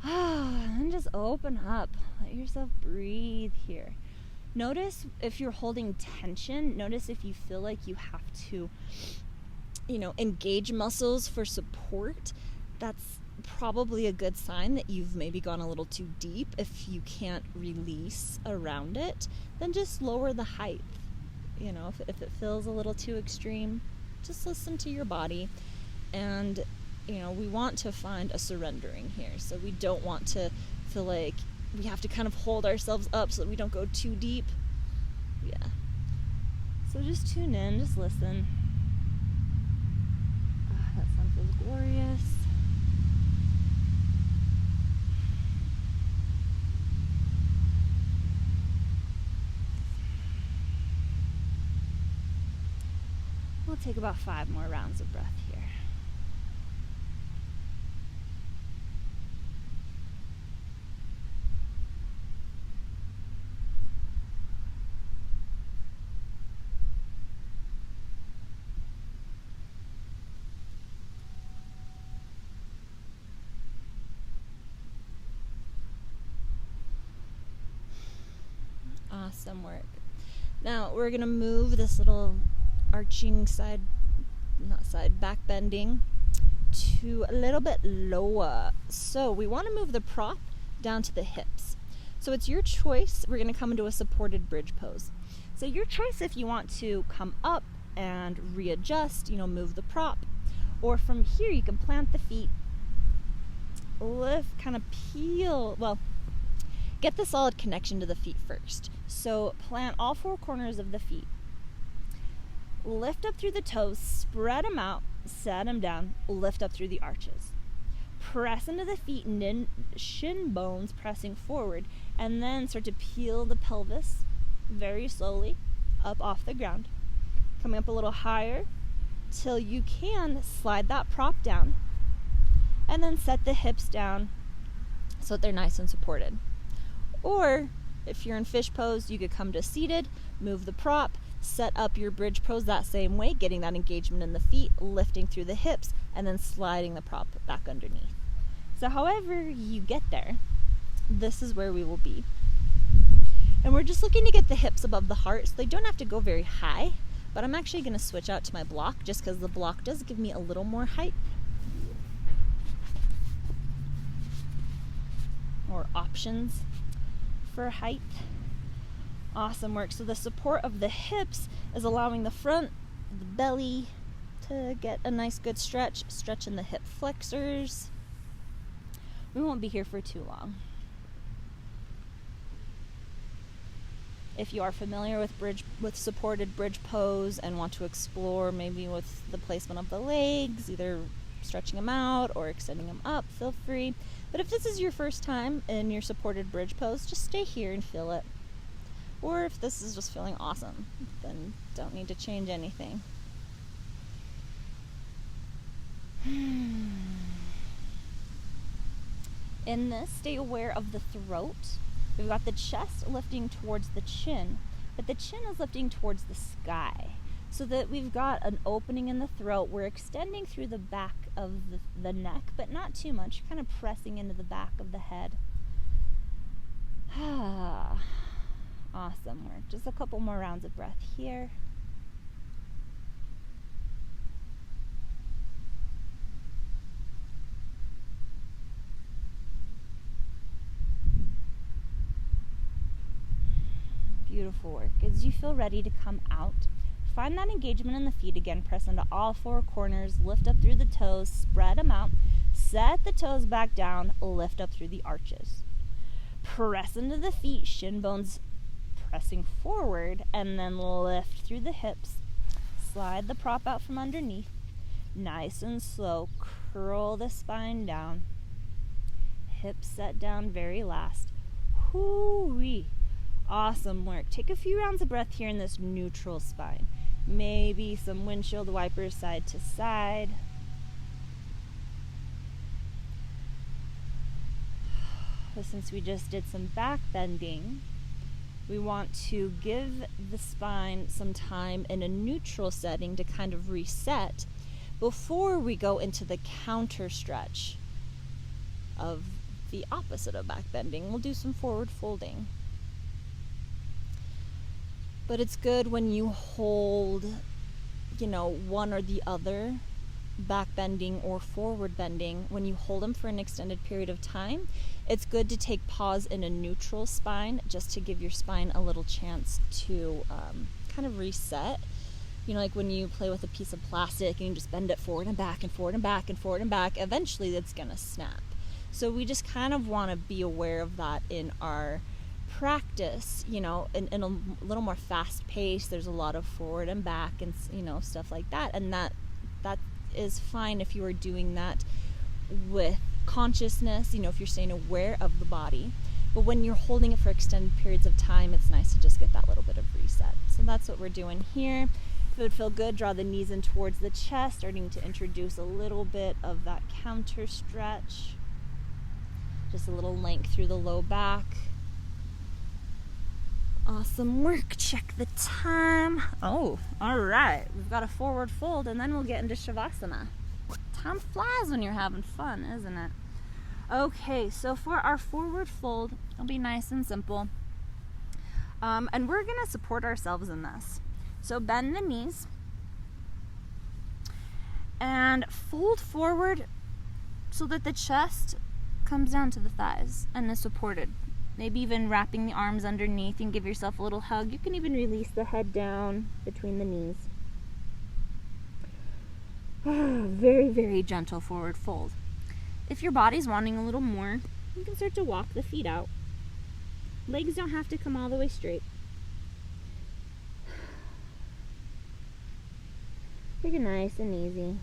And just open up. Let yourself breathe here. Notice if you're holding tension. Notice if you feel like you have to, engage muscles for support. That's probably a good sign that you've maybe gone a little too deep. If you can't release around it, then just lower the height. If it feels a little too extreme, just listen to your body. And we want to find a surrendering here. So we don't want to feel like we have to kind of hold ourselves up so that we don't go too deep. Yeah. So just tune in, just listen. That sound feels glorious. We'll take about 5 more rounds of breath here. Awesome work. Now we're going to move this little arching back bending to a little bit lower. So we want to move the prop down to the hips. So it's your choice. We're going to come into a supported bridge pose. So your choice if you want to come up and readjust, move the prop. Or from here you can plant the feet, lift, kind of peel, get the solid connection to the feet first. So plant all four corners of the feet. Lift up through the toes, spread them out, set them down, lift up through the arches. Press into the feet, shin bones pressing forward, and then start to peel the pelvis very slowly up off the ground. Coming up a little higher till you can slide that prop down, and then set the hips down so that they're nice and supported. Or if you're in fish pose, you could come to seated, move the prop, set up your bridge pose that same way, getting that engagement in the feet, lifting through the hips, and then sliding the prop back underneath. So however you get there, this is where we will be. And we're just looking to get the hips above the heart, so they don't have to go very high, but I'm actually going to switch out to my block just because the block does give me a little more height. Or options for height. Awesome work. So the support of the hips is allowing the front, the belly to get a nice good stretch in the hip flexors. We won't be here for too long. If you are familiar with supported bridge pose and want to explore maybe with the placement of the legs, either stretching them out or extending them up, feel free. But if this is your first time in your supported bridge pose, just stay here and feel it. Or if this is just feeling awesome, then don't need to change anything. In this, stay aware of the throat. We've got the chest lifting towards the chin, but the chin is lifting towards the sky. So that we've got an opening in the throat. We're extending through the back of the neck, but not too much, kind of pressing into the back of the head. Awesome work. Just a couple more rounds of breath here. Beautiful work. As you feel ready to come out, find that engagement in the feet again. Press into all four corners, lift up through the toes, spread them out, set the toes back down, lift up through the arches. Press into the feet, shin bones pressing forward, and then lift through the hips. Slide the prop out from underneath. Nice and slow, curl the spine down. Hips set down very last. Hoo-wee. Awesome work. Take a few rounds of breath here in this neutral spine. Maybe some windshield wipers side to side. Since we just did some back bending, we want to give the spine some time in a neutral setting to kind of reset before we go into the counter stretch of the opposite of back bending. We'll do some forward folding. But it's good when you hold, one or the other, back bending or forward bending, when you hold them for an extended period of time, it's good to take pause in a neutral spine just to give your spine a little chance to kind of reset. Like when you play with a piece of plastic and you just bend it forward and back and forward and back and forward and back, eventually it's going to snap. So we just kind of want to be aware of that in our practice, in a little more fast pace. There's a lot of forward and back and stuff like that, and that is fine if you are doing that with consciousness, if you're staying aware of the body. But when you're holding it for extended periods of time, it's nice to just get that little bit of reset. So that's what we're doing here. If it would feel good, draw the knees in towards the chest, starting to introduce a little bit of that counter stretch, just a little length through the low back. Awesome work. Check the time. Oh, all right. We've got a forward fold, and then we'll get into Shavasana. Time flies when you're having fun, isn't it? Okay, so for our forward fold, it'll be nice and simple. And we're gonna support ourselves in this. So bend the knees and fold forward so that the chest comes down to the thighs and is supported. Maybe even wrapping the arms underneath and give yourself a little hug. You can even release the head down between the knees. Very, very gentle forward fold. If your body's wanting a little more, you can start to walk the feet out. Legs don't have to come all the way straight. Take it nice and easy.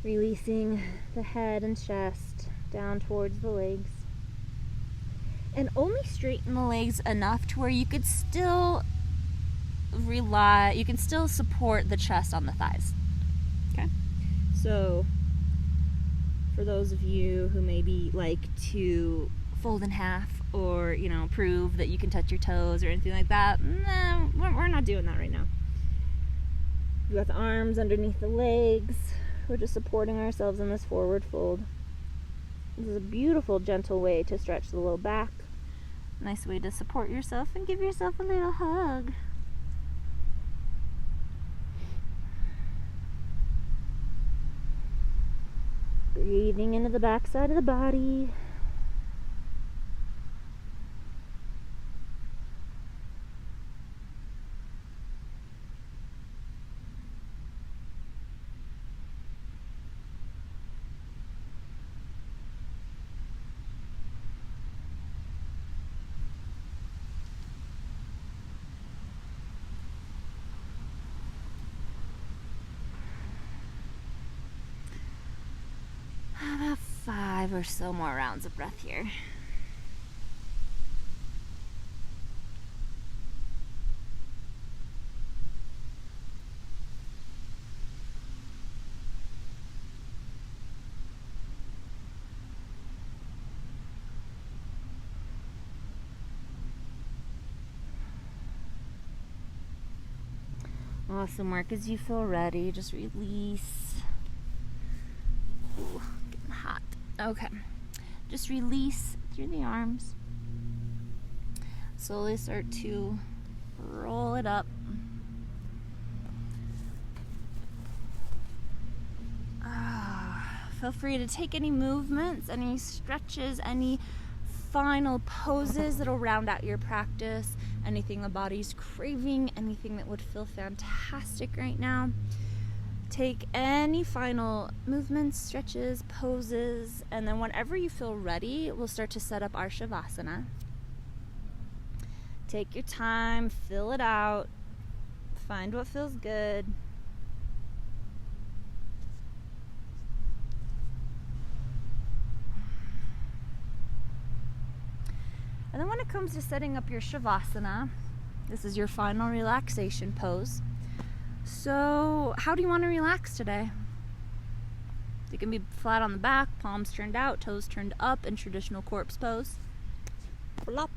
Releasing the head and chest down towards the legs. And only straighten the legs enough to where you could still you can still support the chest on the thighs. Okay? So, for those of you who maybe like to fold in half or, prove that you can touch your toes or anything like that, no, we're not doing that right now. You got the arms underneath the legs. We're just supporting ourselves in this forward fold. This is a beautiful, gentle way to stretch the low back. Nice way to support yourself and give yourself a little hug. Breathing into the back side of the body. About 5 or so more rounds of breath here. Awesome work. As you feel ready, just release. Ooh, getting hot. Okay. Just release through the arms. Slowly start to roll it up. Feel free to take any movements, any stretches, any final poses that'll round out your practice. Anything the body's craving, anything that would feel fantastic right now. Take any final movements, stretches, poses, and then whenever you feel ready, we'll start to set up our Shavasana. Take your time, fill it out, find what feels good. And then when it comes to setting up your Shavasana, this is your final relaxation pose. So, how do you want to relax today? You can be flat on the back, palms turned out, toes turned up in traditional corpse pose. Flop.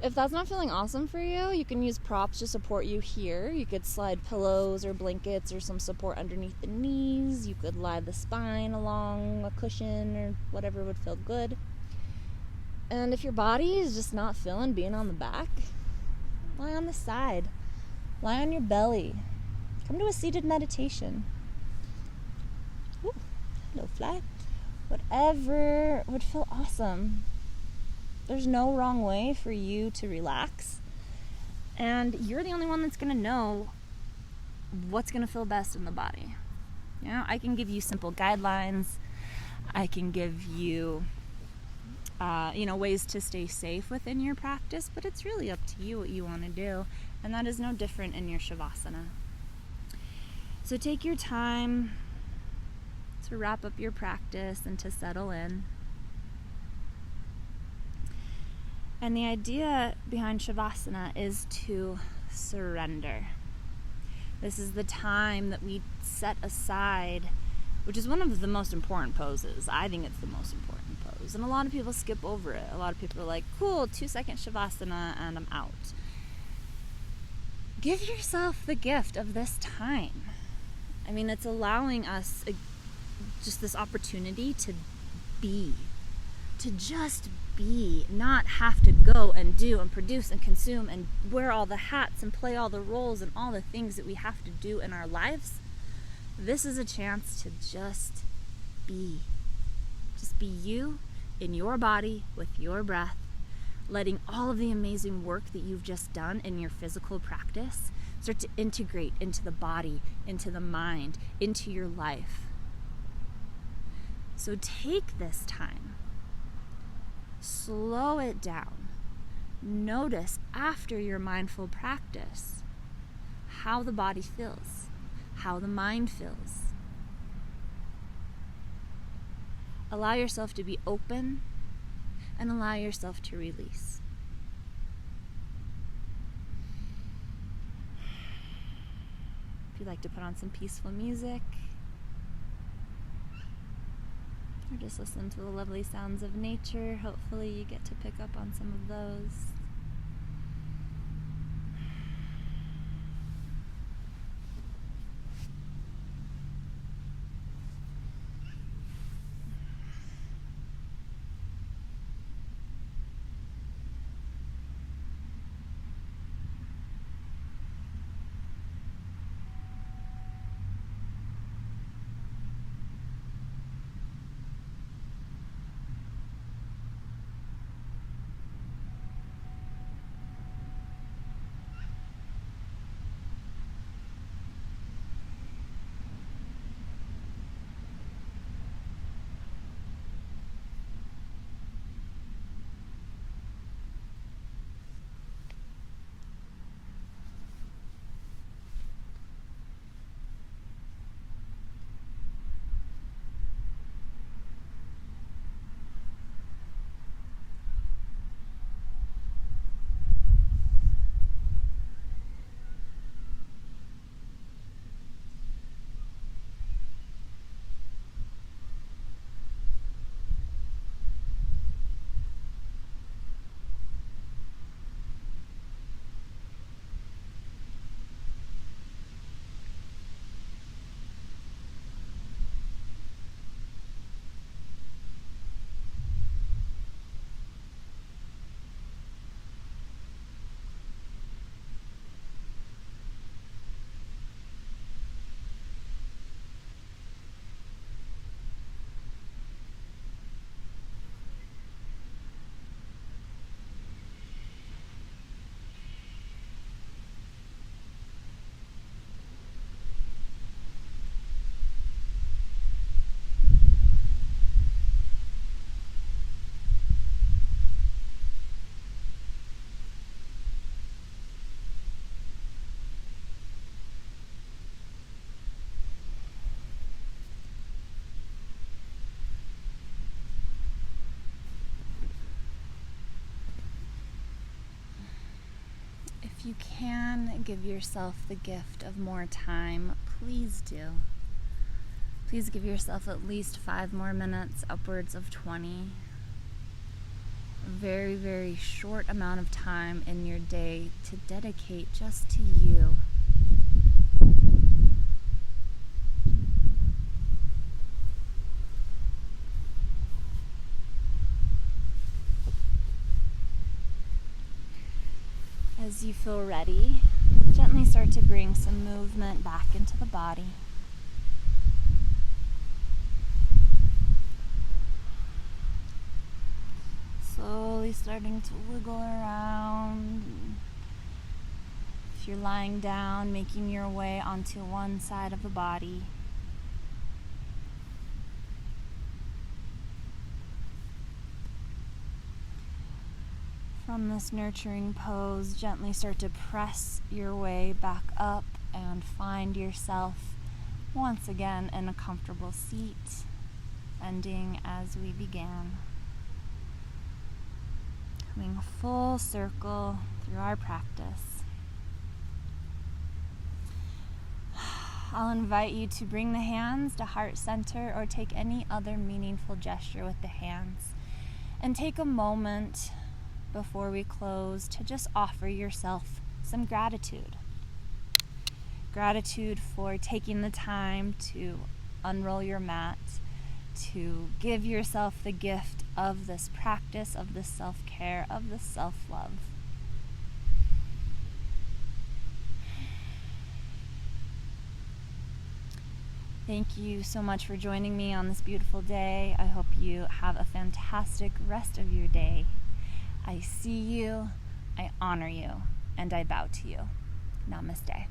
If that's not feeling awesome for you, you can use props to support you here. You could slide pillows or blankets or some support underneath the knees. You could lie the spine along a cushion or whatever would feel good. And if your body is just not feeling being on the back, lie on the side. Lie on your belly. Come to a seated meditation. Ooh, hello, fly. Whatever would feel awesome. There's no wrong way for you to relax. And you're the only one that's going to know what's going to feel best in the body. I can give you simple guidelines. I can give you ways to stay safe within your practice, but it's really up to you what you want to do, and that is no different in your Shavasana. So take your time to wrap up your practice and to settle in. And the idea behind Shavasana is to surrender. This is the time that we set aside, which is one of the most important poses. I think it's the most important pose. And a lot of people skip over it. A lot of people are like, cool, 2-second Shavasana and I'm out. Give yourself the gift of this time. I mean, it's allowing us just this opportunity to be to just be, not have to go and do and produce and consume and wear all the hats and play all the roles and all the things that we have to do in our lives. This is a chance to just be. Just be you in your body with your breath, letting all of the amazing work that you've just done in your physical practice start to integrate into the body, into the mind, into your life. So take this time, slow it down. Notice after your mindful practice how the body feels, how the mind feels. Allow yourself to be open and allow yourself to release. If you'd like to put on some peaceful music, or just listen to the lovely sounds of nature, hopefully you get to pick up on some of those. If you can give yourself the gift of more time, please do. Please give yourself at least 5 more minutes, upwards of 20. A very, very short amount of time in your day to dedicate just to you. As you feel ready, gently start to bring some movement back into the body. Slowly starting to wiggle around. If you're lying down, making your way onto one side of the body. From this nurturing pose, gently start to press your way back up and find yourself once again in a comfortable seat, ending as we began. Coming full circle through our practice. I'll invite you to bring the hands to heart center or take any other meaningful gesture with the hands. And take a moment before we close to just offer yourself some gratitude. Gratitude for taking the time to unroll your mat, to give yourself the gift of this practice, of this self-care, of this self-love. Thank you so much for joining me on this beautiful day. I hope you have a fantastic rest of your day. I see you, I honor you, and I bow to you. Namaste.